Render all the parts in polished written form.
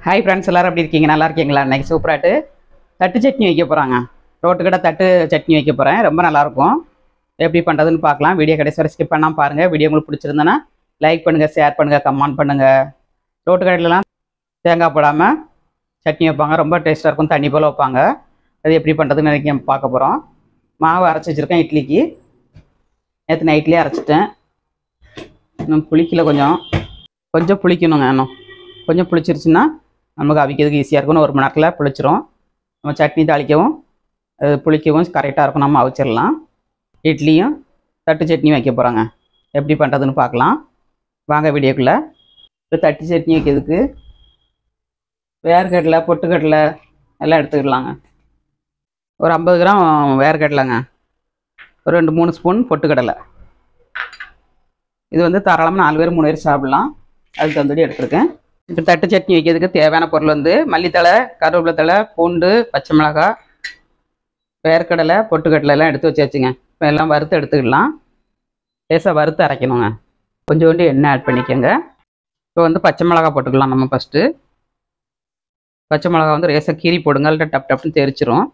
Hi friends, எல்லோரும் எப்படி இருக்கீங்க? நல்லா இருக்கீங்களா? இன்றைக்கி சூப்பராட்டு தட்டு சட்னி வைக்க போகிறாங்க. ரோட்டுக்கடை தட்டு சட்னி வைக்க போகிறேன். ரொம்ப நல்லாயிருக்கும். எப்படி பண்ணுறதுன்னு பார்க்கலாம். வீடியோ கடைசி வரை ஸ்கிப் பண்ணாமல் பாருங்கள். வீடியோ உங்களுக்கு பிடிச்சிருந்தேன்னா லைக் பண்ணுங்கள், ஷேர் பண்ணுங்கள், கமெண்ட் பண்ணுங்கள். ரோட்டுக்கடையிலலாம் தேங்காய் போடாமல் சட்னி வைப்பாங்க. ரொம்ப டேஸ்ட்டாக இருக்கும். தண்ணி போல் வைப்பாங்க. அது எப்படி பண்ணுறதுன்னு நினைக்க பார்க்க போகிறோம். மாவு அரைச்சி வச்சுருக்கேன் இட்லிக்கு. நேற்று நைட்லேயே அரைச்சிட்டேன். இன்னும் புளிக்கல. கொஞ்சம் புளிக்கணுங்க. இன்னும் கொஞ்சம் புளிச்சிருச்சுன்னா நமக்கு அவிக்கிறதுக்கு ஈஸியாக இருக்கும்னு 1 மணி நேரத்தில் புளிச்சிரும். நம்ம சட்னி தாளிக்கவும் அது புளிக்கவும் கரெக்டாக இருக்கும். நம்ம அவிச்சிடலாம். இட்லியும் தட்டு சட்னி வைக்க போகிறாங்க. எப்படி பண்ணுறதுன்னு பார்க்கலாம் வாங்க வீடியோக்குள்ளே. இப்போ தட்டு சட்னி வைக்கிறதுக்கு வேர்க்கடலை, பொட்டுக்கடலை எல்லாம் எடுத்துக்கிடலாங்க. ஒரு 50 கிராம் வேர்க்கடலைங்க, ஒரு 2-3 ஸ்பூன் பொட்டுக்கடலை. இது வந்து தாராளமாக 4 பேர் 3 பேர் சாப்பிட்லாம். அதுக்கு தகுந்தபடி எடுத்துருக்கேன். இப்போ தட்டு சட்னி வைக்கிறதுக்கு தேவையான பொருள் வந்து மல்லித்தழை, கருவேப்பிலை தழை, பூண்டு, பச்சை மிளகாய், வேர்க்கடலை, பொட்டுக்கடலை எல்லாம் எடுத்து வச்சுங்க. இப்போ எல்லாம் வறுத்து எடுத்துக்கலாம். லேசாக வறுத்து அரைக்கணுங்க. கொஞ்சோண்டு எண்ணெய் ஆட் பண்ணிக்கோங்க. இப்போ வந்து பச்சை மிளகாய் போட்டுக்கலாம். நம்ம ஃபஸ்ட்டு பச்சை மிளகாய் வந்து லேசாக கீரி போடுங்க, இல்லை டப் டப்னு தெரிச்சிரும்.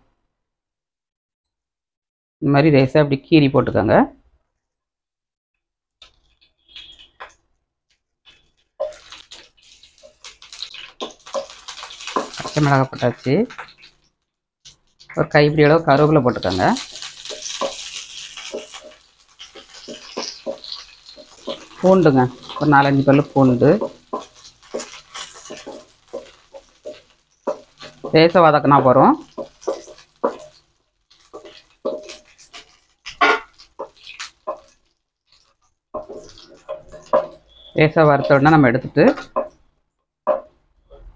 இந்த மாதிரி லேசாக அப்படி கீரி போட்டுக்கோங்க. பச்சை மிளகாய் போட்டாச்சு. ஒரு கைப்பிடி அளவு கருவேப்பிலை போட்டுக்கோங்க. பூண்டுங்க, ஒரு 4-5 பல்லு பூண்டு. லேசாக வதக்கினா போகிறோம். லேசாக வறுத்த உடனே நம்ம எடுத்துட்டு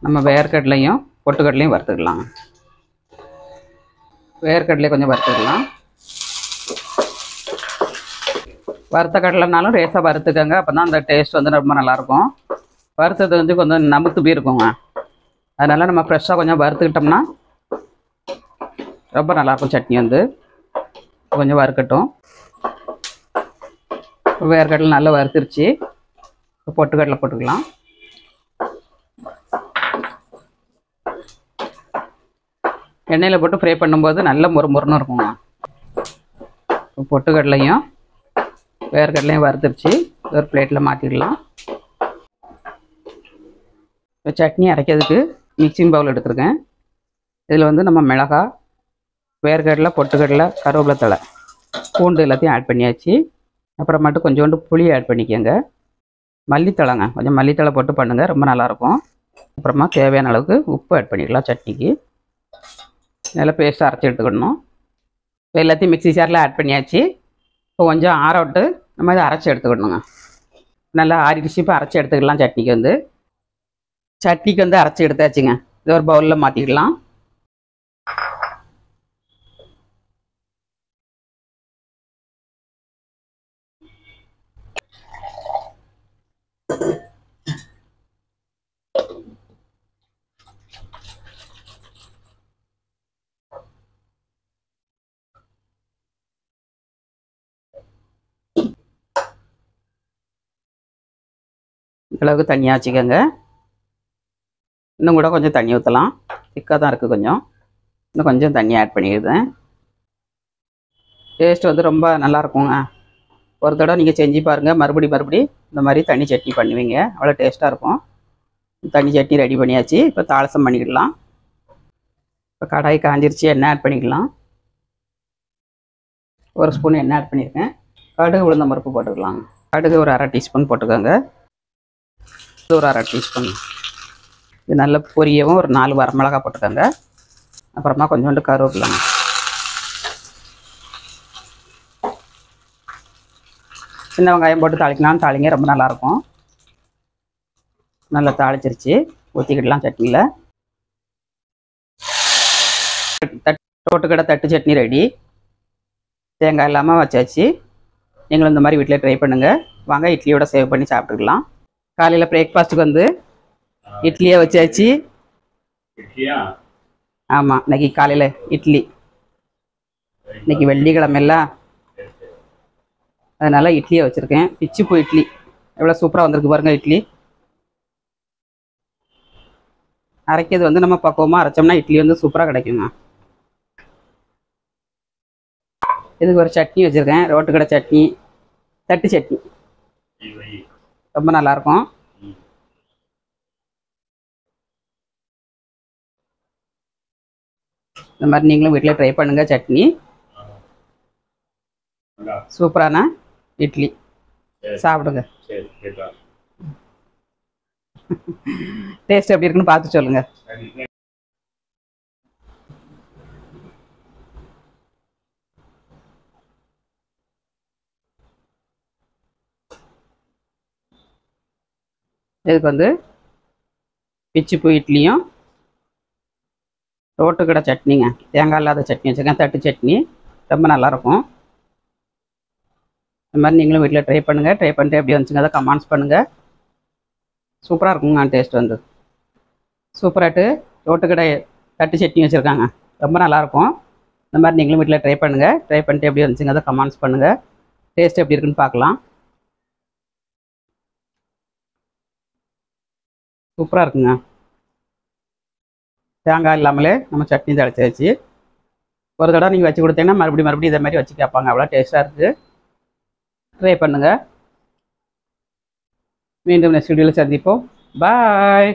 நம்ம வேர்க்கடலையும் பொட்டுக்கடலையும் வறுத்துக்கலாம். வேர்க்கடலை கொஞ்சம் வறுத்துக்கலாம். வறுத்த கடலைனாலும் லேசாக வறுத்துக்கோங்க. அப்போ தான் அந்த டேஸ்ட் வந்து ரொம்ப நல்லாயிருக்கும். வறுத்தது வந்து கொஞ்சம் நமுத்து போய் இருக்குங்க. அதனால் நம்ம ஃப்ரெஷ்ஷாக கொஞ்சம் வறுத்துக்கிட்டோம்னா ரொம்ப நல்லாயிருக்கும். சட்னி வந்து கொஞ்சம் வறுக்கட்டும். வேர்க்கடலை நல்லா வறுத்துருச்சு. பொட்டுக்கடலை போட்டுக்கலாம். எண்ணெயில் போட்டு ஃப்ரை பண்ணும்போது நல்ல முறுமுறுன்னு இருக்குங்க. பொட்டுக்கடலையும் வேர்க்கடலையும் வறுத்துருச்சு. ஒரு பிளேட்டில் மாற்றிடலாம். இப்போ சட்னி அரைக்கிறதுக்கு மிக்சிங் பவுல் எடுத்துருக்கேன். இதில் வந்து நம்ம மிளகாய், வேர்க்கடலை, பொட்டுக்கடலை, கருவேப்பிலை தழை, பூண்டு எல்லாத்தையும் ஆட் பண்ணியாச்சு. அப்புறமாட்டு கொஞ்சோண்டு புளி ஆட் பண்ணிக்கோங்க. மல்லித்தழைங்க, கொஞ்சம் மல்லித்தழை போட்டு பண்ணுங்கள், ரொம்ப நல்லாயிருக்கும். அப்புறமா தேவையான அளவுக்கு உப்பு ஆட் பண்ணிக்கலாம். சட்னிக்கு நல்லா பேஸ்ட்டாக அரைச்சி எடுத்துக்கிடணும். இப்போ எல்லாத்தையும் மிக்ஸி ஜாரில் ஆட் பண்ணியாச்சு. இப்போ கொஞ்சம் ஆற விட்டு நம்ம இதை அரைச்சி எடுத்துக்கிடணுங்க. நல்லா ஆறிடுச்சு. இப்போ அரைச்சி எடுத்துக்கலாம். சட்னிக்கு வந்து அரைச்சி எடுத்தாச்சுங்க. இது ஒரு பவுலில் மாற்றிக்கலாம். அளவுக்கு தண்ணியாக வச்சுக்கோங்க. இன்னும் கூட கொஞ்சம் தண்ணி ஊற்றலாம். திக்காக தான் இருக்குது. இன்னும் கொஞ்சம் தண்ணி ஆட் பண்ணிடுறேன். டேஸ்ட் வந்து ரொம்ப நல்லாயிருக்குங்க. ஒரு தடவை நீங்கள் செஞ்சு பாருங்கள். மறுபடி இந்த மாதிரி தண்ணி சட்னி பண்ணுவீங்க. அவ்வளோ டேஸ்ட்டாக இருக்கும். தண்ணி சட்னி ரெடி பண்ணியாச்சு. இப்போ தாளசம் பண்ணிக்கிடலாம். இப்போ கடாய் காஞ்சிருச்சு. எண்ணெய் ஆட் பண்ணிக்கலாம். 1 ஸ்பூன் எண்ணெய் ஆட் பண்ணியிருக்கேன். கடுகு, உளுந்தம் பருப்பு போட்டுக்கலாம். கடுகு ஒரு 1/2 டீஸ்பூன் போட்டுக்கோங்க. ஒரு 1/2 டீஸ்பூன். இது நல்ல பொரியவும் ஒரு 4 வரமிளகாய் போட்டுக்கோங்க. அப்புறமா கொஞ்சோண்டு கருவேப்பிலைங்க. சின்ன வெங்காயம் போட்டு தாளிக்கலாம். தாளிங்க, ரொம்ப நல்லாயிருக்கும். நல்லா தாளிச்சிருச்சு. ஊற்றிக்கிடலாம் சட்னியில். பொட்டுக்கடலை தட்டு சட்னி ரெடி. தேங்காய் இல்லாமல் வச்சாச்சு. நீங்களும் இந்த மாதிரி வீட்டில் ட்ரை பண்ணுங்கள். வாங்க இட்லியோட சேவ் பண்ணி சாப்பிட்டுக்கலாம். காலையில் பிரேக்ஃபாஸ்ட்டுக்கு வந்து இட்லியை வச்சாச்சு. ஆமாம், இன்னைக்கு காலையில் இட்லி. இன்னைக்கு வெள்ளிக்கிழமைலாம் அதனால் இட்லியை வச்சுருக்கேன். பிச்சுப்பூ இட்லி எவ்வளோ சூப்பராக வந்திருக்கு பாருங்கள். இட்லி அரைக்கிறது வந்து நம்ம பக்குவமாக அரைச்சோம்னா இட்லி வந்து சூப்பராக கிடைக்குங்க. இதுக்கு ஒரு சட்னி வச்சுருக்கேன், ரோட்டுக்கடை சட்னி, தட்டு சட்னி. ரொம்ப நல்லாயிருக்கும். இந்த மாதிரி நீங்களும் வீட்டில் ட்ரை பண்ணுங்கள். சட்னி சூப்பரான இட்லி சாப்பிடுங்க. டேஸ்ட் எப்படி இருக்குன்னு பார்த்து சொல்லுங்கள். இதுக்கு வந்து பிச்சிப்பூ இட்லியும் ரோட்டுக்கடை சட்னிங்க, தேங்காய் இல்லாத சட்னி வச்சுருக்கேன், தட்டு சட்னி. ரொம்ப நல்லாயிருக்கும். இந்த மாதிரி நீங்களும் வீட்டில் ட்ரை பண்ணுங்கள். ட்ரை பண்ணிட்டு எப்படி வந்துச்சுங்க அதை கமெண்ட்ஸ் பண்ணுங்கள். சூப்பராக இருக்குங்க டேஸ்ட் வந்து. சூப்பராகிட்டு ரோட்டுக்கடை தட்டு சட்னி வச்சுருக்காங்க, ரொம்ப நல்லாயிருக்கும். இந்த மாதிரி நீங்களும் வீட்டில் ட்ரை பண்ணுங்கள். ட்ரை பண்ணிட்டு எப்படி வந்துச்சுங்க அதை கமெண்ட்ஸ் பண்ணுங்கள். டேஸ்ட் எப்படி இருக்குன்னு பார்க்கலாம். சூப்பராக இருக்குங்க. தேங்காய் இல்லாமலே நம்ம சட்னி தழைச்சாச்சு. ஒரு தடவை நீங்கள் வச்சு கொடுத்தீங்கன்னா மறுபடியும் இதை மாதிரி வச்சு கேட்பாங்க. அவ்வளோ டேஸ்ட்டாக இருக்குது. ட்ரை பண்ணுங்கள். மீண்டும் நெக்ஸ்ட் வீடியோவில் சந்திப்போம். பாய்.